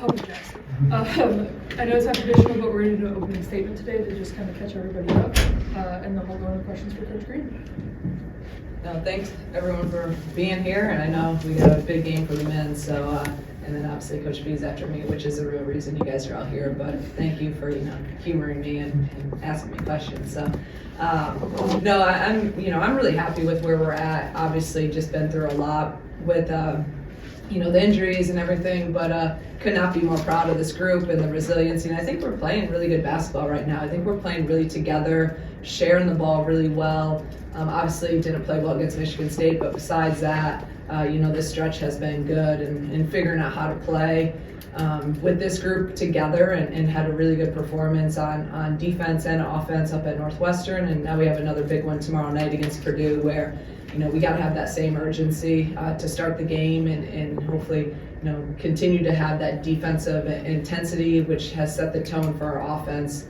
I know it's not traditional, but we're going to do an opening statement today to just kind of catch everybody up, and then we'll go into questions for Coach Green. Thanks everyone for being here, and I know we got a big game for the men, so and then obviously Coach B is after me, which is the real reason you guys are all here. But thank you for humoring me and asking me questions. So no, I'm really happy with where we're at. Obviously, just been through a lot with the injuries and everything, but could not be more proud of this group and the resiliency. And I think we're playing really good basketball right now. I think we're playing really together, sharing the ball really well. Obviously didn't play well against Michigan State, but besides that, this stretch has been good and figuring out how to play with this group together and had a really good performance on defense and offense up at Northwestern. And now we have another big one tomorrow night against Purdue where, we got to have that same urgency to start the game and hopefully, continue to have that defensive intensity, which has set the tone for our offense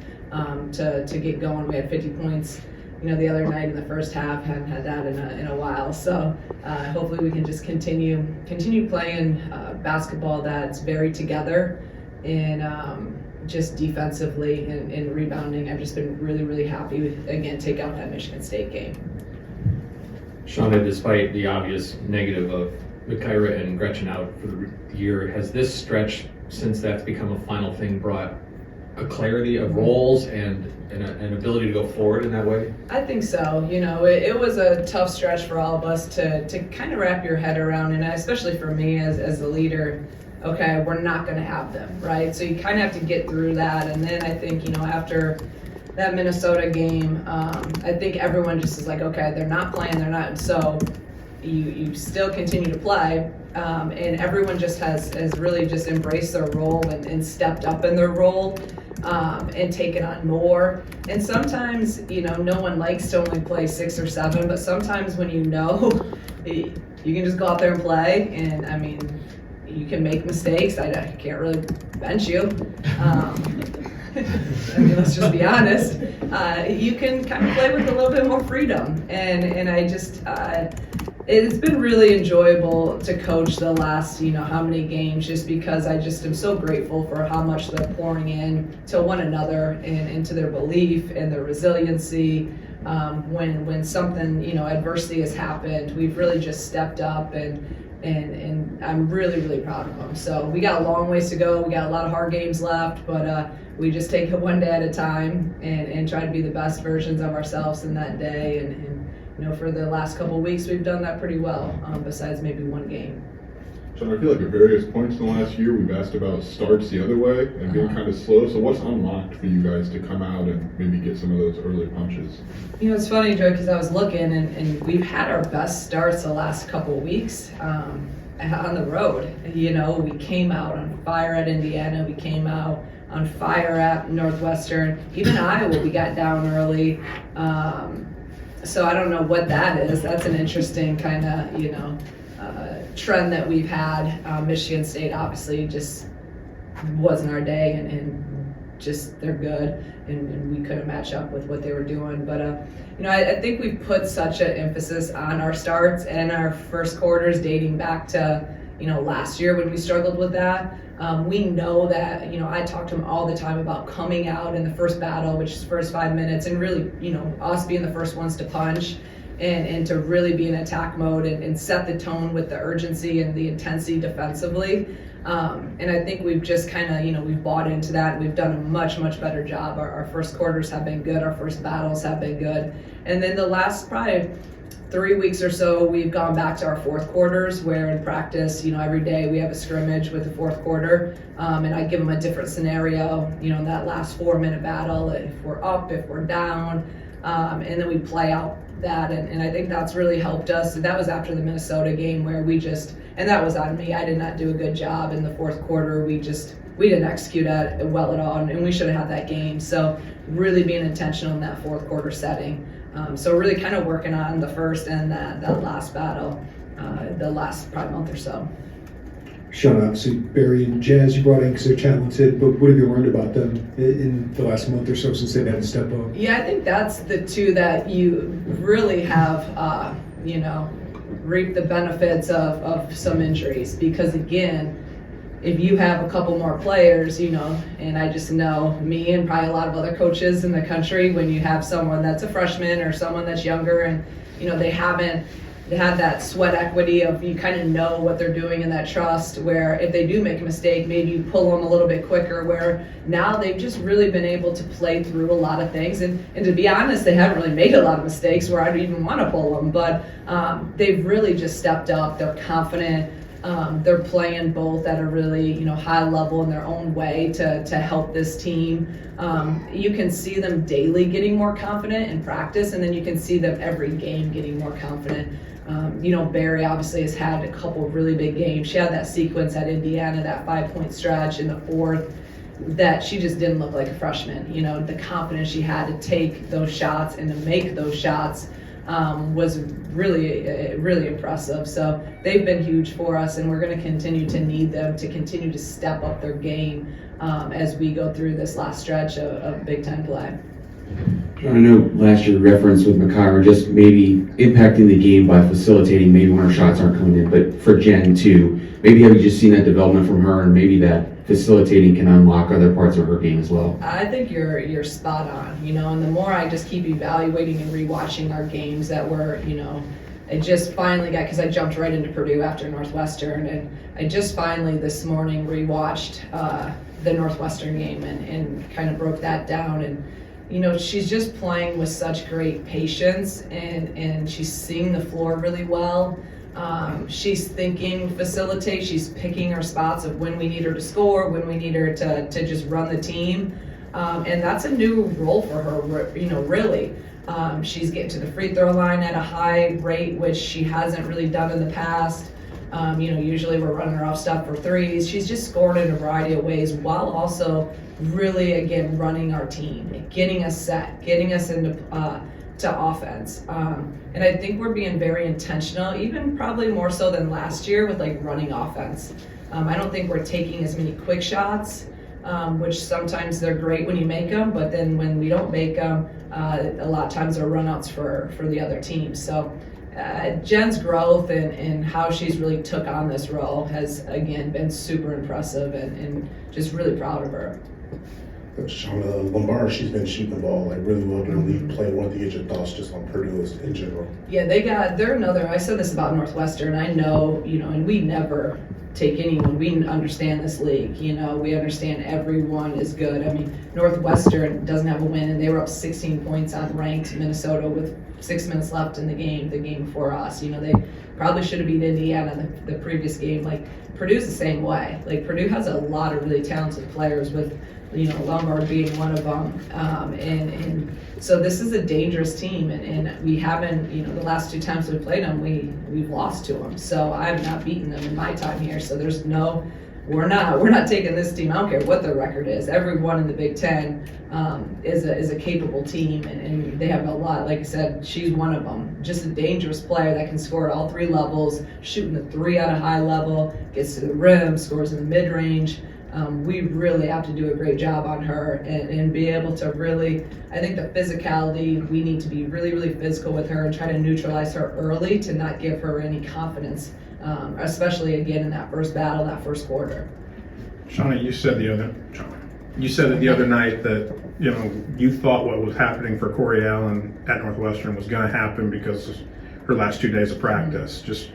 to get going. We had 50 points, the other night in the first half. Haven't had that in a while. So hopefully we can just continue playing basketball that's very together and just defensively and rebounding. I've just been really, really happy with, again, take out that Michigan State game. Shauna, despite the obvious negative of Kyra and Gretchen out for the year, has this stretch, since that's become a final thing, brought a clarity of roles and an ability to go forward in that way? I think so. It was a tough stretch for all of us to kind of wrap your head around, and especially for me as the leader. Okay, we're not going to have them, right? So you kind of have to get through that, and then I think after that Minnesota game, I think everyone just is like, okay, they're not playing, so you still continue to play, and everyone just has really just embraced their role and stepped up in their role and taken on more. And sometimes, no one likes to only play 6 or 7, but sometimes when you can just go out there and play, and I mean, you can make mistakes. I can't really bench you. Let's just be honest. You can kind of play with a little bit more freedom, and I just it's been really enjoyable to coach the last how many games, just because I just am so grateful for how much they're pouring in to one another and into their belief and their resiliency. When something adversity has happened, we've really just stepped up and I'm really, really proud of them. So we got a long ways to go. We got a lot of hard games left, but we just take it one day at a time and try to be the best versions of ourselves in that day. And for the last couple of weeks, we've done that pretty well, besides maybe one game. So I feel like at various points in the last year, we've asked about starts the other way and being kind of slow. So what's unlocked for you guys to come out and maybe get some of those early punches? It's funny, Joe, because I was looking and we've had our best starts the last couple of weeks on the road. We came out on fire at Indiana. We came out on fire at Northwestern. Even Iowa, we got down early. So I don't know what that is. That's an interesting kind of, trend that we've had. Michigan State obviously just wasn't our day, and just they're good, and we couldn't match up with what they were doing. But I think we've put such an emphasis on our starts and our first quarters dating back to last year when we struggled with that. We know that I talk to them all the time about coming out in the first battle, which is first 5 minutes, and really us being the first ones to punch. And to really be in attack mode and set the tone with the urgency and the intensity defensively. And I think we've just kind of, we've bought into that. And we've done a much, much better job. Our first quarters have been good. Our first battles have been good. And then the last probably 3 weeks or so, we've gone back to our fourth quarters where in practice, every day we have a scrimmage with the fourth quarter. And I give them a different scenario, in that last 4-minute battle, if we're up, if we're down, and then we play out that, and I think that's really helped us. That was after the Minnesota game where and that was on me. I did not do a good job in the fourth quarter. We didn't execute it well at all, and we should have had that game. So really being intentional in that fourth quarter setting. So really kind of working on the first and that last battle, the last probably month or so. Shauna, obviously Barry and Jazz you brought in because they're talented, but what have you learned about them in the last month or so since they've had to step up? Yeah, I think that's the two that you really have, reaped the benefits of some injuries, because again, if you have a couple more players, and I just know me and probably a lot of other coaches in the country, when you have someone that's a freshman or someone that's younger and, they haven't had that sweat equity of you kind of know what they're doing and that trust where if they do make a mistake, maybe you pull them a little bit quicker, where now they've just really been able to play through a lot of things. And to be honest, they haven't really made a lot of mistakes where I'd even want to pull them, but they've really just stepped up. They're confident. They're playing both at a really, high level in their own way to help this team. You can see them daily getting more confident in practice, and then you can see them every game getting more confident. Barry obviously has had a couple of really big games. She had that sequence at Indiana, that 5-point stretch in the fourth, that she just didn't look like a freshman. The confidence she had to take those shots and to make those shots was really, really impressive. So they've been huge for us, and we're going to continue to need them to continue to step up their game as we go through this last stretch of Big Ten play. I know last year reference with McIver just maybe impacting the game by facilitating maybe when her shots aren't coming in, but for Jen too, maybe have you just seen that development from her and maybe that facilitating can unlock other parts of her game as well? I think you're spot on, and the more I just keep evaluating and rewatching our games that were, I just finally got, because I jumped right into Purdue after Northwestern, and I just finally this morning rewatched the Northwestern game and kind of broke that down. And she's just playing with such great patience, and she's seeing the floor really well. She's thinking facilitate, she's picking her spots of when we need her to score, when we need her to just run the team. And that's a new role for her, really. She's getting to the free throw line at a high rate, which she hasn't really done in the past. Usually we're running her off stuff for threes. She's just scored in a variety of ways while also really, again, running our team, getting us set, getting us into to offense. And I think we're being very intentional, even probably more so than last year with running offense. I don't think we're taking as many quick shots, which sometimes they're great when you make them, but then when we don't make them, a lot of times they're runouts for the other team. So Jen's growth and how she's really took on this role has, again, been super impressive and just really proud of her. Shauna Lombard, she's been shooting the ball really well during the league play. Wanted to get your thoughts just on Purdue in general. Yeah, they're another, I said this about Northwestern, I know, and we never take anyone, we understand this league, we understand everyone is good. I mean, Northwestern doesn't have a win, and they were up 16 points on ranked Minnesota with 6 minutes left in the game before us. They probably should have beat Indiana the previous game. Purdue's the same way. Purdue has a lot of really talented players with, Lombard being one of them. And so this is a dangerous team, and we haven't, the last 2 times we played them, we've lost to them. So I've not beaten them in my time here. So there's we're not taking this team. I don't care what their record is. Everyone in the Big Ten is a capable team, and they have a lot. Like I said, she's one of them. Just a dangerous player that can score at all 3 levels, shooting the 3 at a high level, gets to the rim, scores in the mid-range. We really have to do a great job on her and be able to really, I think the physicality, we need to be really, really physical with her and try to neutralize her early to not give her any confidence, especially again in that first battle, that first quarter. Shauna, you said the other night that you thought what was happening for Corey Allen at Northwestern was going to happen because of her last 2 days of practice. Just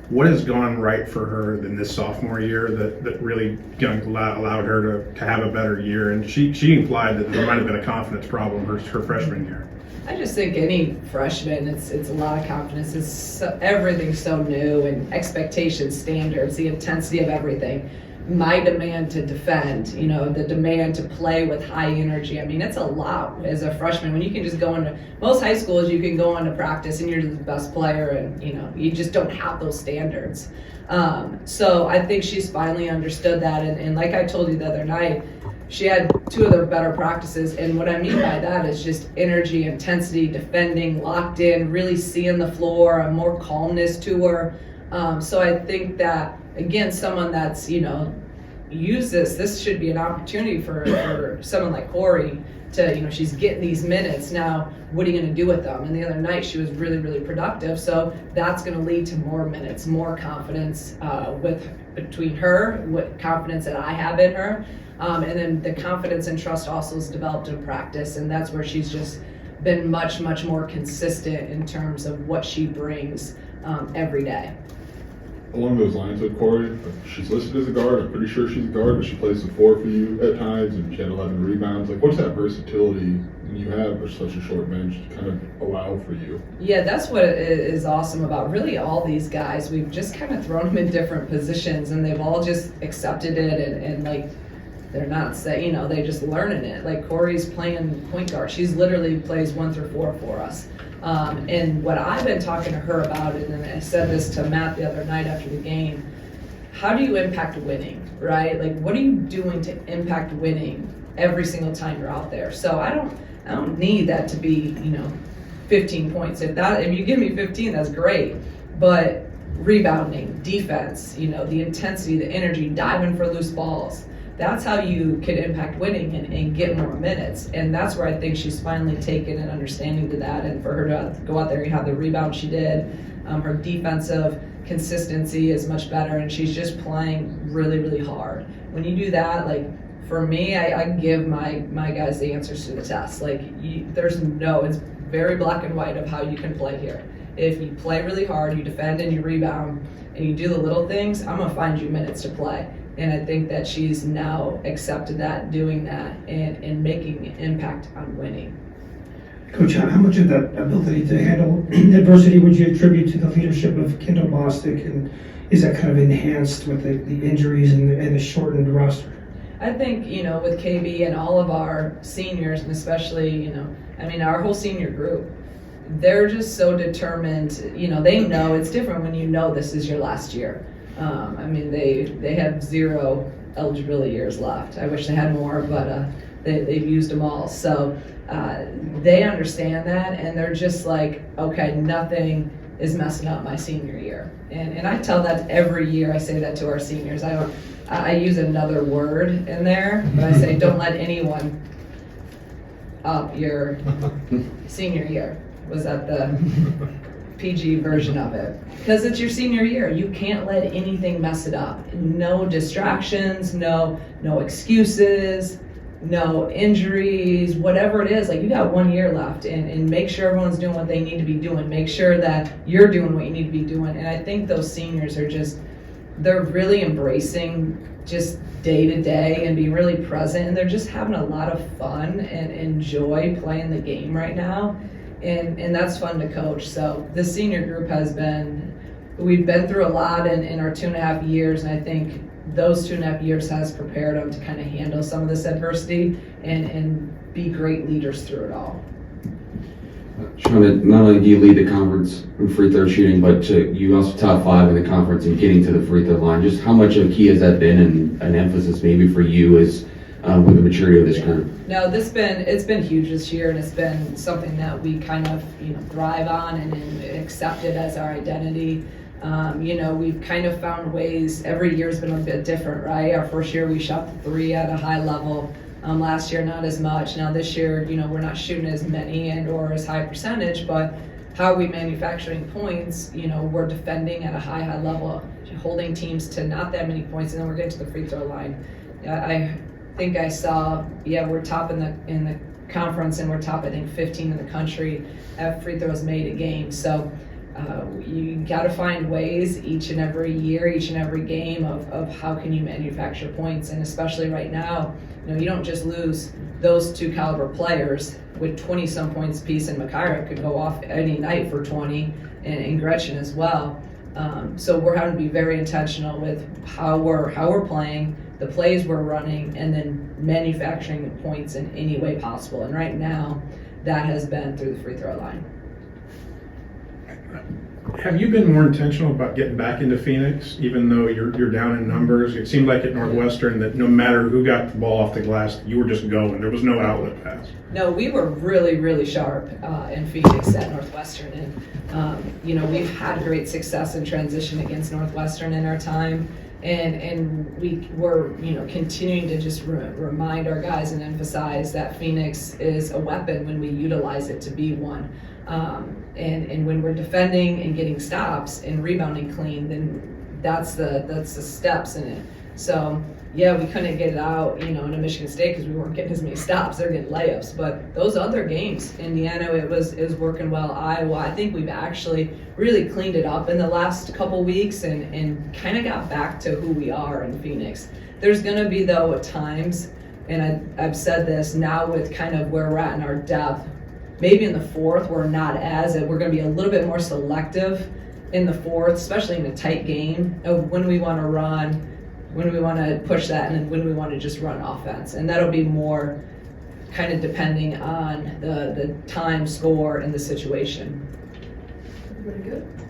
what has gone right for her in this sophomore year that really allowed her to have a better year? And she implied that there might have been a confidence problem her freshman year. I just think any freshman, it's a lot of confidence. Everything's so new, and expectations, standards, the intensity of everything. My demand to defend, the demand to play with high energy. I mean, it's a lot as a freshman when you can just go into most high schools, you can go into practice and you're the best player, and you just don't have those standards. So I think she's finally understood that, and like I told you the other night, she had 2 of their better practices, and what I mean by that is just energy, intensity, defending, locked in, really seeing the floor, a more calmness to her. So I think that, again, someone that's, use this should be an opportunity for someone like Corey to, she's getting these minutes. Now, what are you going to do with them? And the other night she was really, really productive. So that's going to lead to more minutes, more confidence with between her, what confidence that I have in her, and then the confidence and trust also is developed in practice, and that's where she's just been much more consistent in terms of what she brings every day. Along those lines with Corey, she's listed as a guard. I'm pretty sure she's a guard, but she plays the 4 for you at times, and she had 11 rebounds. Like, what's that versatility when you have such a short bench to kind of allow for you? Yeah, that's what is awesome about really all these guys. We've just kind of thrown them in different positions, and they've all just accepted it, and like, they're not saying, they just learning it. Like, Corey's playing point guard. She's literally plays 1 through 4 for us. And what I've been talking to her about, and I said this to Matt the other night after the game, how do you impact winning, right? Like, what are you doing to impact winning every single time you're out there? So I don't need that to be, 15 points. If you give me 15, that's great. But rebounding, defense, the intensity, the energy, diving for loose balls, that's how you can impact winning and get more minutes. And that's where I think she's finally taken an understanding to that. And for her to go out there and have the rebound she did, her defensive consistency is much better, and she's just playing really hard. When you do that, like, for me, I give my guys the answers to the test. Like, it's very black and white of how you can play here. If you play really hard, you defend and you rebound, and you do the little things, I'm gonna find you minutes to play. And I think that she's now accepted that, doing that, and making an impact on winning. Coach, how much of that ability to handle adversity would you attribute to the leadership of Kendall Bostic, and is that kind of enhanced with the injuries and the shortened roster? I think, with KB and all of our seniors, and especially, our whole senior group, they're just so determined. They know it's different when this is your last year. They have 0 eligibility years left. I wish they had more, but they've used them all. So they understand that, and they're just like, okay, nothing is messing up my senior year. And I tell that every year. I say that to our seniors. I use another word in there, but I say, don't let anyone up your senior year. Was that the PG version of it? Because it's your senior year. You can't let anything mess it up. No distractions, no excuses, no injuries, whatever it is. Like, you got 1 year left, and make sure everyone's doing what they need to be doing. Make sure that you're doing what you need to be doing. And I think those seniors are they're really embracing just day to day and being really present, and they're just having a lot of fun and enjoy playing the game right now. And that's fun to coach. So the senior group we've been through a lot in our 2.5 years, and I think those 2.5 years has prepared them to kind of handle some of this adversity and be great leaders through it all. Shauna, not only do you lead the conference in free throw shooting, but you also top 5 in the conference in getting to the free throw line. Just how much of a key has that been, and an emphasis maybe for you as with the maturity of this group? No, it's been huge this year, and it's been something that we kind of thrive on and accept it as our identity. We've kind of found ways. Every year's been a bit different, right? Our first year we shot the 3 at a high level. Last year not as much. Now this year, we're not shooting as many or as high percentage, but how are we manufacturing points? We're defending at a high level, holding teams to not that many points, and then we're getting to the free throw line. I think I saw, we're top in the conference, and we're top, I think, 15 in the country at free throws made a game. So you got to find ways each and every year, each and every game of how can you manufacture points. And especially right now, you don't just lose those 2 caliber players with 20 some points apiece, and Makaira could go off any night for 20, and Gretchen as well. So we're having to be very intentional with how we're playing, the plays we're running, and then manufacturing points in any way possible. And right now, that has been through the free throw line. Have you been more intentional about getting back into Phoenix, even though you're down in numbers? It seemed like at Northwestern that no matter who got the ball off the glass, you were just going. There was no outlet pass. No, we were really sharp in Phoenix at Northwestern, and we've had great success in transition against Northwestern in our time, and we were continuing to just remind our guys and emphasize that Phoenix is a weapon when we utilize it to be one. And when we're defending and getting stops and rebounding clean, then that's the steps in it. So yeah, we couldn't get it out, in a Michigan State because we weren't getting as many stops. They're getting layups. But those other games, Indiana, it was working well. Iowa, I think we've actually really cleaned it up in the last couple weeks and kind of got back to who we are in Phoenix. There's going to be, though, at times, and I've said this now with kind of where we're at in our depth, maybe in the fourth, we're going to be a little bit more selective in the fourth, especially in a tight game, of when we want to run, when we want to push that, and then when we want to just run offense. And that'll be more kind of depending on the time, score, and the situation. Everybody good?